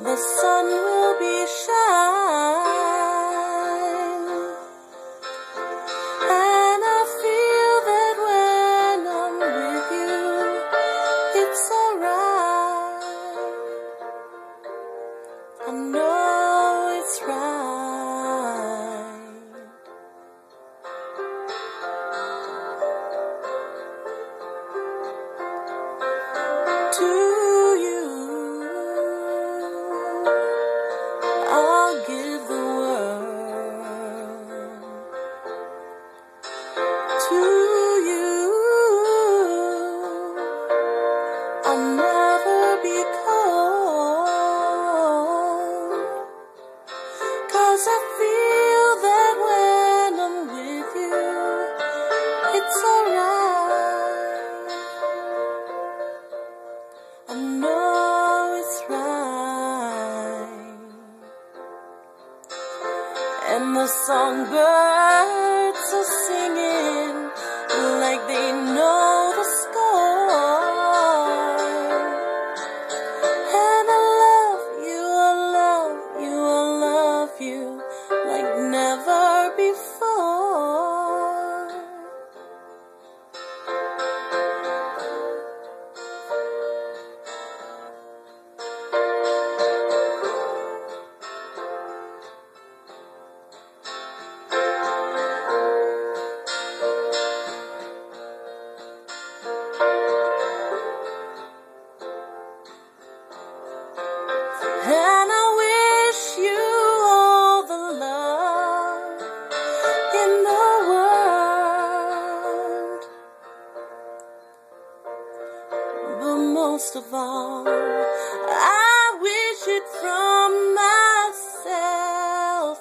the sun will be shining. And I feel that when I'm with you, it's alright. I know it's right. To you, I'll give the world. To you, I'll never be cold. 'Cause I feel that when I'm with you, it's alright. I know it's right. And the songbirds are singing like they know the score. And I love you, I love you, I love you like never before. And I wish you all the love in the world. But most of all, I wish it from myself.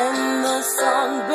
And the songbirds